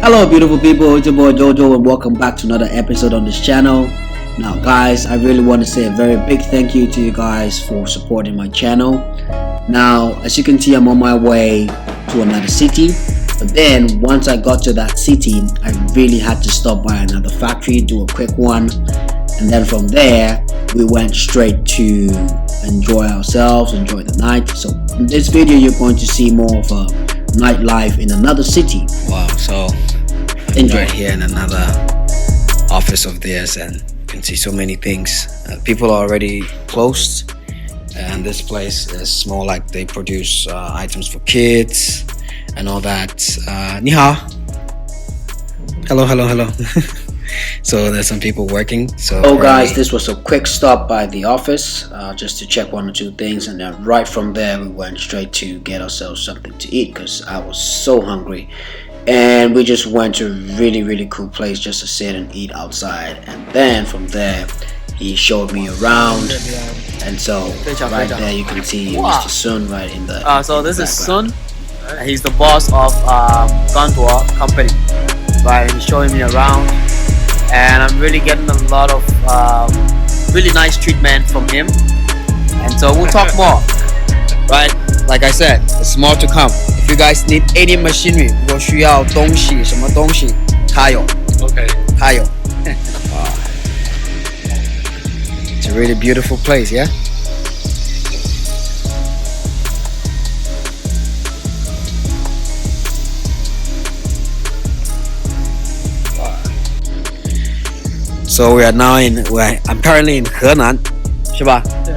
Hello beautiful people, it's your boy Jojo and welcome back to another episode on this channel. Now guys, I really want to say a very big thank you to you guys for supporting my channel. Now as you can see, I'm on my way to another city, but then once I got to that city, I really had to stop by another factory, do a quick one, and then from there we went straight to enjoy ourselves, enjoy the night. So in this video you're going to see more of a nightlife in another city. Wow, so Enjoy. right here in another office of theirs, and you can see so many things. People are already closed, and this place is more like they produce items for kids and all that. 你好 hello So there's some people working. So guys, this was a quick stop by the office just to check one or two things, and then right from there we went straight to get ourselves something to eat because I was so hungry. And we just went to a really cool place just to sit and eat outside, and then from there he showed me around, and so right there you can see Mr. Sun right in the so this is Sun. He's the boss of Gantua company, right? He's showing me around, and I'm really getting a lot of really nice treatment from him, and so we'll talk more, right? Like I said, there's more to come. If you guys need any machinery, 如果需要东西，什么东西，他有。Okay. 他有。It's a really beautiful place, yeah? So we are now I'm currently in Henan, 是吧？对，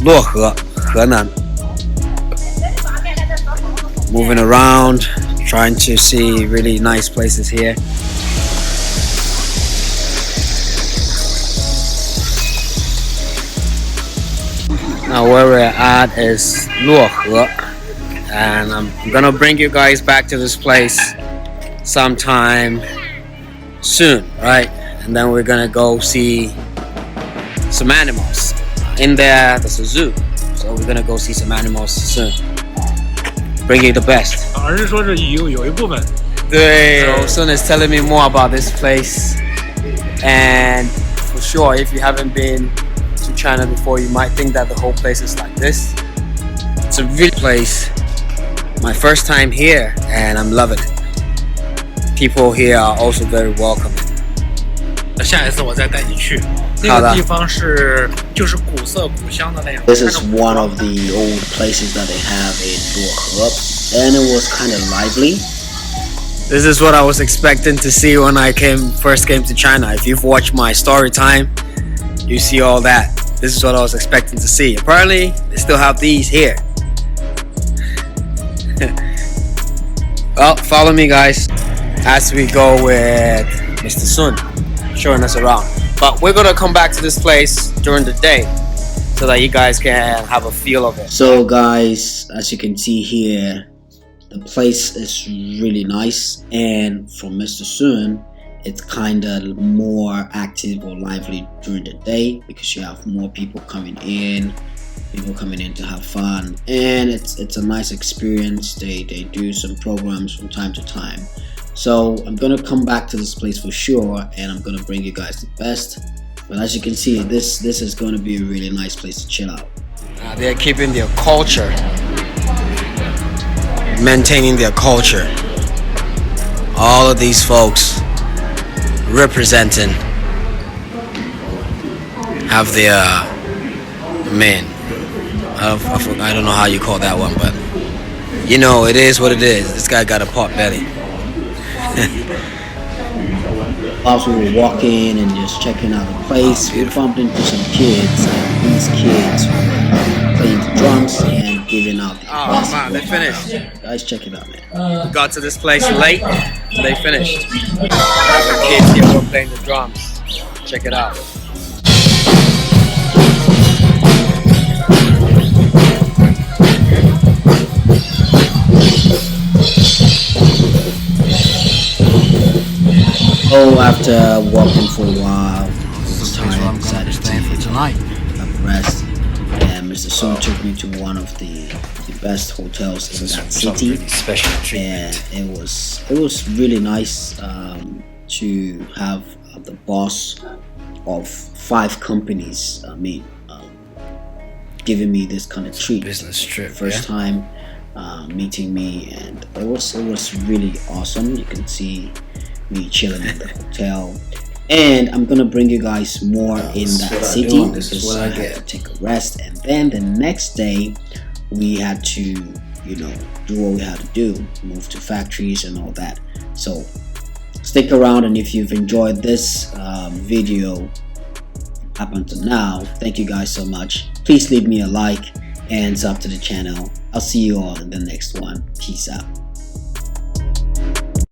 漯河，河南。Moving around, trying to see really nice places here. Now where we're at is 漯河, and I'm gonna bring you guys back to this place sometime soon, right? And then we're gonna go see some animals. In there's a zoo, so we're gonna go see some animals soon. Bring you the best. 好像是说是有一部分。对。So Sun is telling me more about this place, and for sure, if you haven't been to China before, you might think that the whole place is like this. It's a real place. My first time here, and I'm loving it. People here are also very welcoming. 下一次我再带你去。那个地方就是古色古香的那种。 This is one of the old places that they have in 漯河, and it was kind of lively. This is what I was expecting to see when I first came to China. If you've watched my story time, you see all that. This is what I was expecting to see. Apparently, they still have these here. Well, follow me guys as we go with Mr. Sun showing us around. But we're gonna come back to this place during the day so that you guys can have a feel of it. So guys, as you can see here, the place is really nice, and for Mr. Sun, it's kind of more active or lively during the day because you have more people coming in to have fun, and it's a nice experience. They do some programs from time to time. So I'm gonna come back to this place for sure, and I'm gonna bring you guys the best. But as you can see, this is gonna be a really nice place to chill out. They're keeping their culture, maintaining their culture. All of these folks representing have their men. I don't know how you call that one, but you know, it is what it is. This guy got a pot belly. Whilst we were walking and just checking out the place, we bumped into some kids, and these kids were playing the drums and giving out the Oh man, they finished. Guys, check it out, man. We got to this place late, and they finished. The kids here were playing the drums. Check it out. Oh, after walking for a while, it was tired, decided to have a rest. And Mr. Mr. Sung took me to one of the best hotels in that city, and it was really nice to have the boss of 5 companies, giving me this kind of treat. Business trip. First time meeting me, and it was really awesome. You can see me chilling in the hotel, and I'm gonna bring you guys more in that city because I had to take a rest, and then the next day we had to, you know, do what we had to do, move to factories and all that. So stick around, and if you've enjoyed this video up until now, thank you guys so much. Please leave me a like and sub to the channel. I'll see you all in the next one. Peace out.